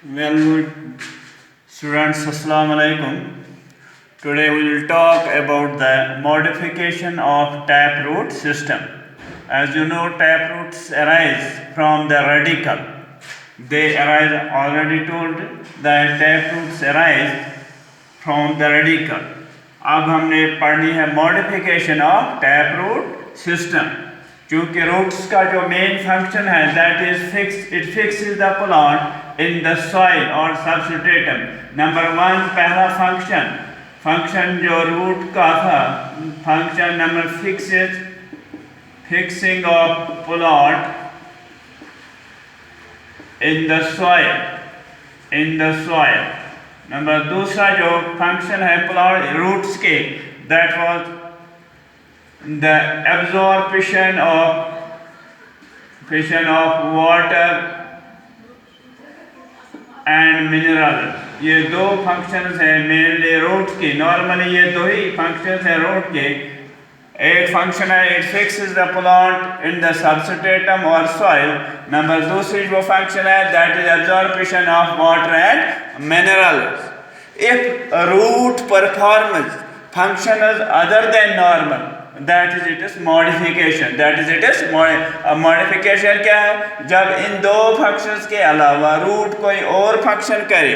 Well, good students, Assalamu alaikum. Today we will talk about the modification of taproot system. As you know, taproots arise from the radicle. They arise, already told that taproots arise from the radicle. अब हमने पढ़नी है modification of taproot system. चूँकि roots का जो main function है that is fixed, it fixes the plant in the soil or substratum. Number one पहला function जो root का था function number fixing of plant in the soil. Number दूसरा जो फंक्शन है प्लांट रूट्स के that was the absorption of water and mineral. ये दो फंक्शंस हैं मेनली रूट की. नॉर्मली ये दो ही फंक्शंस हैं रूट के. एक फंक्शन है it fixes the plant in the substratum और सॉइल. नंबर दूसरी जो फंक्शन है that is absorption of water and minerals. If root performance functions other than normal, that is it is modification. Modification क्या है? जब इन दो functions के अलावा रूट कोई और फंक्शन करे.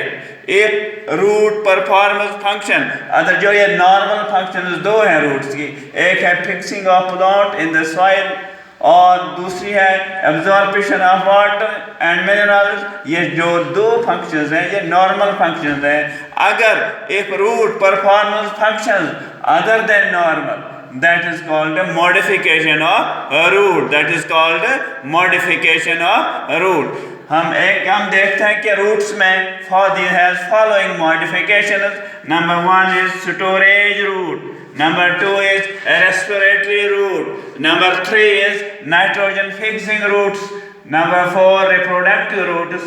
एक रूट परफॉर्मेंस फंक्शन अदर जो ये नॉर्मल फंक्शंस दो हैं रूट्स की. एक है fixing of plant in the soil और दूसरी है absorption of water and minerals. ये जो दो फंक्शंस हैं ये नॉर्मल फंक्शंस हैं. अगर एक root performance function other than normal, that is called a modification of a root. हम देखते हैं कि रूट्स में following modifications. Number one is storage root. Number two is respiratory root. Number three is nitrogen fixing roots. Number four reproductive roots.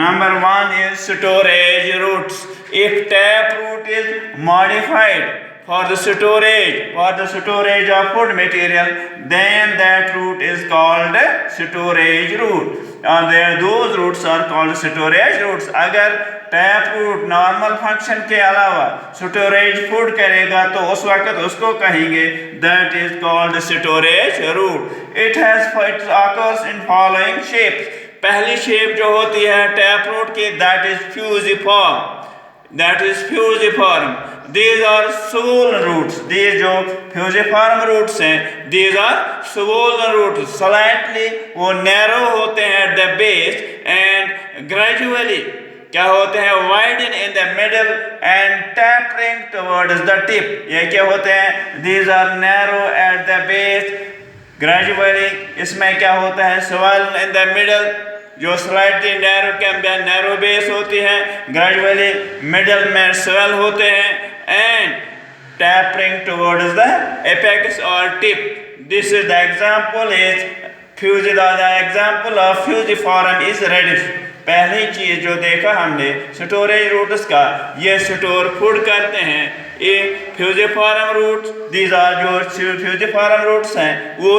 Number one is storage roots. If taproot is modified for the storage of food material, then that root is called storage root. And those roots are called storage roots. अगर taproot normal function के अलावा storage food करेगा तो उस वक्त उसको कहेंगे that is called storage root. It occurs in following shapes. पहली शेप जो होती है taproot की that is fusiform. These are swollen roots. These जो fusiform roots हैं these are swollen roots. Slightly वो narrow होते हैं at the base and gradually क्या होते हैं widen in the middle and tapering towards the tip. ये क्या होते हैं these are narrow at the base. Gradually इसमें क्या होता है swollen in the middle जो स्लाइटली नैरो बेस होती है. ग्रेजुअली मिडल में स्वेल होते हैं and tapering towards the apex और tip. This is the example of fusiform is radish. पहली चीज जो देखा हमने स्टोरेज रूट्स का, ये स्टोर फूड करते हैं. ये फ्यूजिफॉर्म रूट्स दीज आर जो फ्यूजिफॉर्म रूट्स हैं वो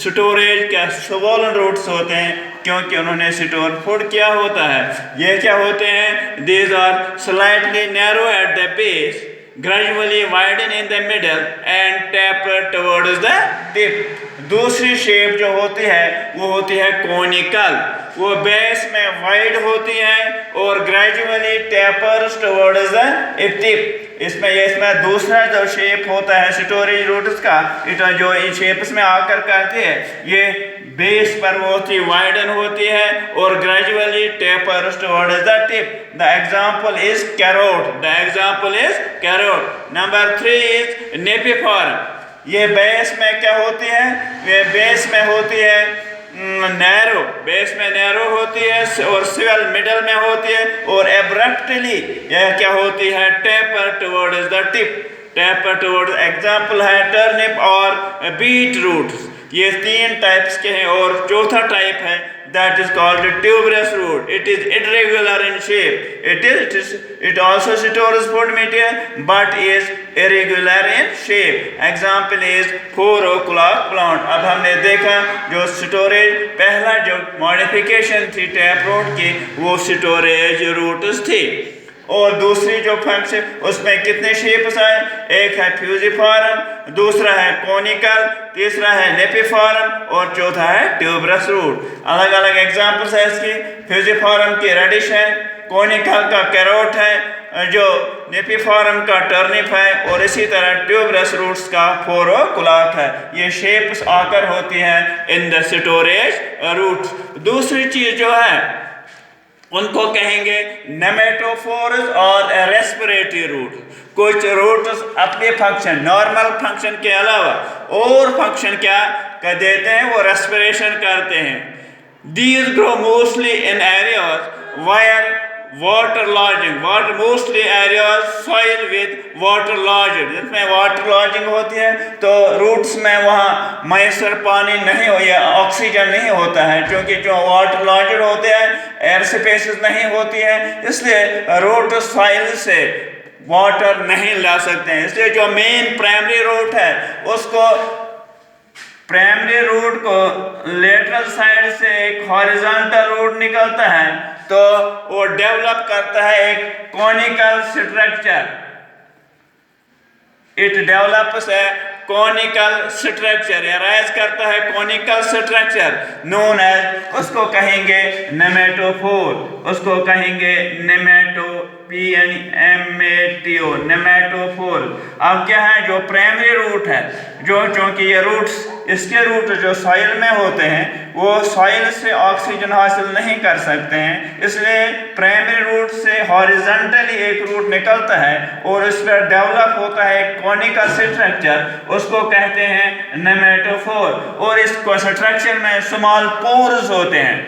स्टोरेज क्या स्वोलन रूट्स होते हैं क्योंकि उन्होंने स्टोर फूड किया होता है. ये क्या होते हैं these are slightly narrow at the base, gradually widen in the middle and taper towards the tip. दूसरी शेप जो होती है वो होती है कोनिकल. वो बेस में वाइड होती है और gradually tapers towards the tip. इसमें दूसरा जो शेप होता है स्टोरेज रूट्स का जो इन शेप्स में आकर करती है ये बेस पर बहुत ही वाइडन होती है और gradually tapers towards the tip. The example is carrot. Number 3 is napiform. ये बेस में क्या होती है? ये बेस में होती है नैरो. बेस में नैरो होती है और स्वेल मिडल में होती है और एब्रप्टली यह क्या होती है taper towards the tip. Example है टर्निप और बीट रूट्स. ये 3 टाइप्स के हैं और चौथा टाइप है that is called a tuberous root. It is irregular in shape. It also stores food material but is irregular in shape. Example is 4 o'clock plant. अब हमने देखा जो स्टोरेज पहला जो मॉडिफिकेशन थी टैप रूट की वो स्टोरेज रूट्स थी। और दूसरी जो फंक्शन उसमें कितने शेप्स आए, एक है फ्यूजिफॉर्म, दूसरा है कोनिकल, तीसरा है नेपिफॉर्म और चौथा है ट्यूबरस रूट। अलग अलग एग्जांपल्स है इसकी। फ्यूजिफॉर्म की रेडिश है, कोनिकल का कैरोट है, जो नेपिफॉर्म का टर्निप है और इसी तरह ट्यूबरस रूट्स का फोरोकुलाक है। ये शेप्स आकर होती हैं इन द स्टोरेज रूट्स। दूसरी चीज जो है उनको कहेंगे नेमेटोफोर्स और रेस्पिरेटरी रूट। कुछ रूट्स अपने फंक्शन नॉर्मल फंक्शन के अलावा और फंक्शन क्या कर देते हैं, वो रेस्पिरेशन करते हैं। These grow mostly in areas wire water lodging, water mostly areas soil with water lodging, जिसमें वाटर लॉजिंग होती है तो रूट्स में वहाँ मैसर पानी नहीं हो या ऑक्सीजन नहीं होता है, क्योंकि जो वाटर लॉजिंग होते हैं एयर स्पेसेस नहीं होती है, इसलिए रूट सॉइल से वाटर नहीं ला सकते हैं। इसलिए जो मेन प्राइमरी रूट है उसको प्राइमरी रूट को लेटरल साइड से एक हॉरिजॉन्टल रूट निकलता है तो वो डेवलप करता है एक कॉनिकल स्ट्रक्चर। इट डेवलप्स है कॉनिकल स्ट्रक्चर, राइज करता है कॉनिकल स्ट्रक्चर नोन एज, उसको कहेंगे नेमेटोफोर, उसको कहेंगे नेमेटो नेमेटोफोर। अब क्या है जो प्राइमरी रूट है, जो क्योंकि ये रूट्स इसके रूट जो सॉइल में होते हैं वो सॉइल से ऑक्सीजन हासिल नहीं कर सकते हैं, इसलिए प्राइमरी रूट से हॉरिजॉन्टली एक रूट निकलता है और इस पर डेवलप होता है एक कॉनिकल स्ट्रक्चर, उसको कहते हैं नेमेटोफोर। और इस स्ट्रक्चर में स्मॉल पोर्स होते हैं,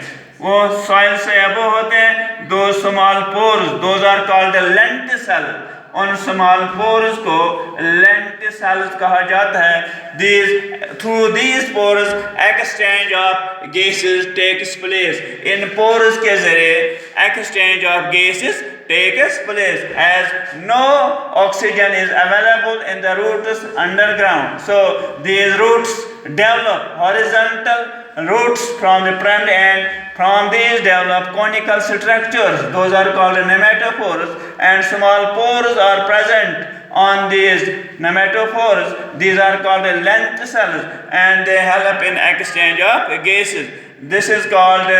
वो सॉइल से अबव होते हैं, दो small pores, those are called lenticel. उन स्मॉल पोर्स को लेंटिसेल्स कहा जाता है। Through these pores exchange of gases takes place. इन पोर्स के जरिए exchange of gases takes place as no oxygen is available in the roots underground. So these roots develop horizontal roots from the primary and from these develop conical structures. Those are called nematopores, and small pores are present on these nematopores. These are called lenticels and they help in exchange of gases. This is called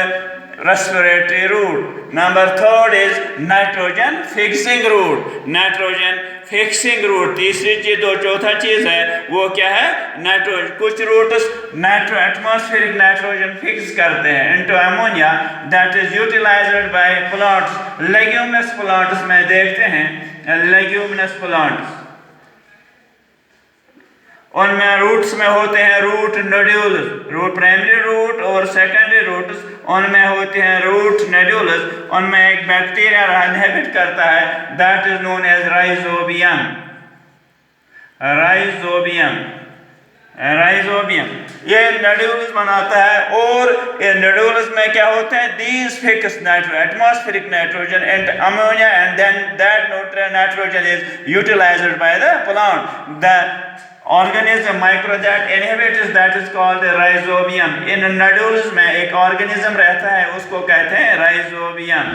respiratory root. Number 3 is nitrogen fixing root. Nitrogen fixing root तीसरी चीज और चौथा चीज है वो क्या है, nitrogen. कुछ रूट्स एटमॉस्फेरिक नाइट्रोजन फिक्स करते हैं into ammonia, that is utilized by plants. Leguminous plants में देखते हैं लेग्यूमिनस प्लांट्स, उनमें रूट्स में होते हैं root nodules, root primary root और सेकेंडरी रूट्स, उनमें होते हैं रूट नोड्यूल्स। उनमें एक बैक्टीरिया इनहेबिट करता है that is known as rhizobium. Rhizobium ये नोड्यूल्स बनाता है और ये नोड्यूल्स में क्या होते हैं, these fix atmospheric nitrogen and ammonia and then that nitrogen is utilized by the plant. The organism micro that inhibits that is called rhizobium. इन नोड्यूल्स में एक ऑर्गेनिज्म रहता है उसको कहते हैं राइजोबियम।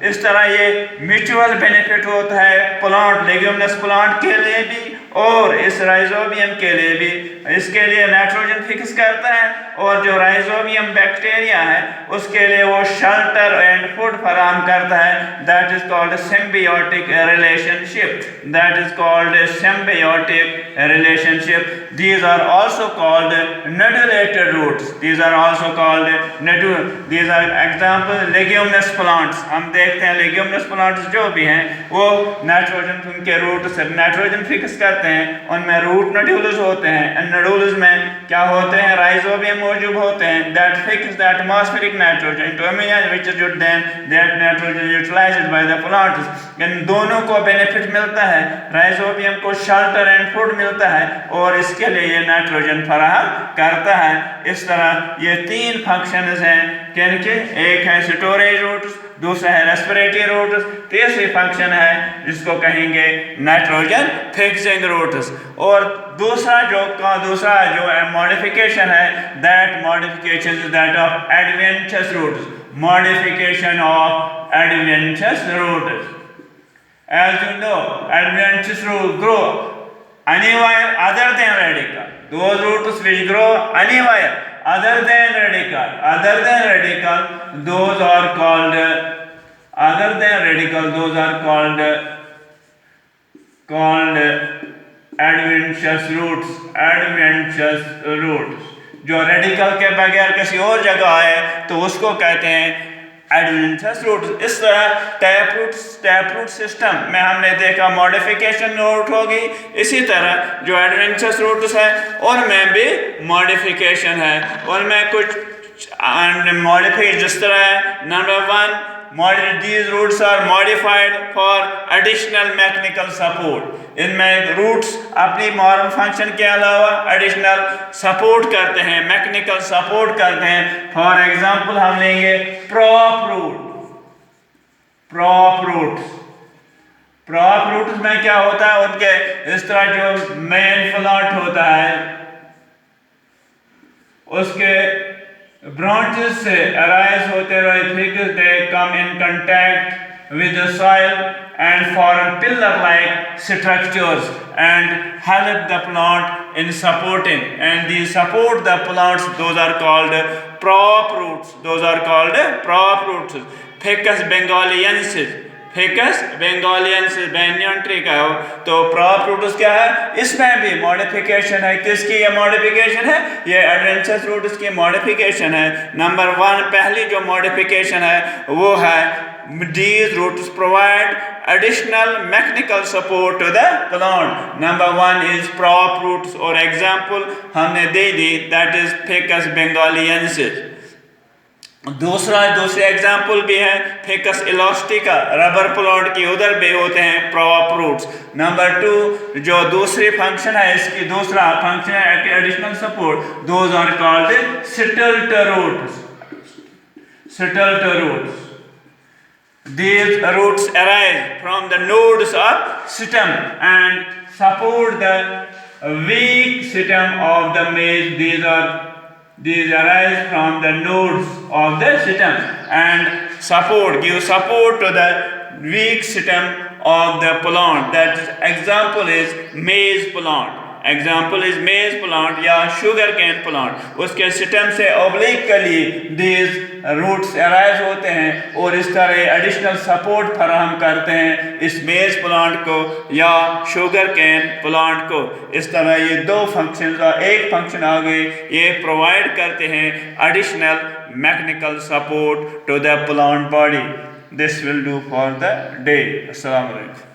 इस तरह ये म्यूचुअल बेनिफिट होता है प्लांट, लेग्यूमिनस प्लांट के लिए भी और इस राइजोबियम के लिए भी। इसके लिए नाइट्रोजन फिक्स करता है और जो राइजोबियम बैक्टीरिया है उसके लिए वो शेल्टर एंड फूड फराहम करता है, that is called symbiotic relationship. That is called symbiotic relationship. These are also called nodulated roots. These are also called these are example leguminous plants. हम देखते हैं leguminous plants जो भी हैं वो नाइट्रोजन उनके रूट से नाइट्रोजन फिक्स करते हैं, उनमें रूट नोड्यूल्स होते हैं। इन नोड्यूल्स में क्या होते हैं, राइजोबियम मौजूद होते हैं that fix the atmospheric nitrogen into ammonia which is then that nitrogen utilized by the plants. इन दोनों को बेनिफिट मिलता है, राइजोबियम को शेल्टर एंड फूड सपोर्ट मिलता है और इसके लिए ये नाइट्रोजन फराहम करता है। इस तरह ये 3 फंक्शंस हैं जिनके, एक है स्टोरेज रूट्स, दूसरा है रेस्पिरेटरी रूट्स, तीसरी फंक्शन है जिसको कहेंगे नाइट्रोजन फिक्सिंग रूट्स। और दूसरा जो मॉडिफिकेशन है, that modification is that of adventurous roots, modification of adventurous roots. As you know, adventitious roots grow anywhere other than radical. Those roots which grow anywhere other than radical, those are called adventitious roots. जो radical के बगैर किसी और जगह आए तो उसको कहते हैं एडवेंचरस रूट्स। इस तरह टैप रूट सिस्टम में हमने देखा मॉडिफिकेशन रूट होगी, इसी तरह जो एडवेंचरस रूट्स है उनमें भी मॉडिफिकेशन है। उनमें कुछ मॉडिफाइड जिस तरह है, number 1, these roots are modified for additional mechanical support. इनमें रूट्स अपनी मॉरल फंक्शन के अलावा एडिशनल सपोर्ट करते हैं, मैकेनिकल सपोर्ट करते हैं। फॉर एग्जांपल हम लेंगे प्रॉप रूट्स में क्या होता है, उनके इस तरह जो मेन प्लांट होता है उसके branches से arise होते रहे, they come in contact with the soil and form pillar-like structures and help the plant in supporting, and these support the plants. Those are called prop roots. Ficus bengaliensis banyan tree का हो तो prop roots क्या है, इसमें भी modification है। किसकी ये मॉडिफिकेशन है? ये एडवेंचरस रूट्स की मॉडिफिकेशन है। नंबर 1 पहली जो मॉडिफिकेशन है वो है these roots provide additional mechanical support to the plant. Number 1 is prop roots, और एग्जाम्पल हमने दे दी, that is Ficus bengaliensis। दूसरे एग्जाम्पल भी है फिकस इलास्टिका, रबर प्लांट की उधर भी होते हैं प्रॉप रूट्स। नंबर 2 जो दूसरी फंक्शन है, इसकी दूसरा फंक्शन है additional support, those are called stilt roots. These roots arise from the nodes of stem and support the weak stem of the maize. These arise from the nodes of the stem and give support to the weak stem of the plant. That example is maize plant. या sugar cane plant, उसके stem से obliquely these roots arise होते हैं और इस तरह additional support फराहम करते हैं इस मेज प्लांट को या शुगर कैन प्लांट को। इस तरह ये 2 फंक्शन और एक फंक्शन आ गए, ये प्रोवाइड करते हैं additional mechanical support to the plant body. This will do for the day. अस्सलाम वालेकुम।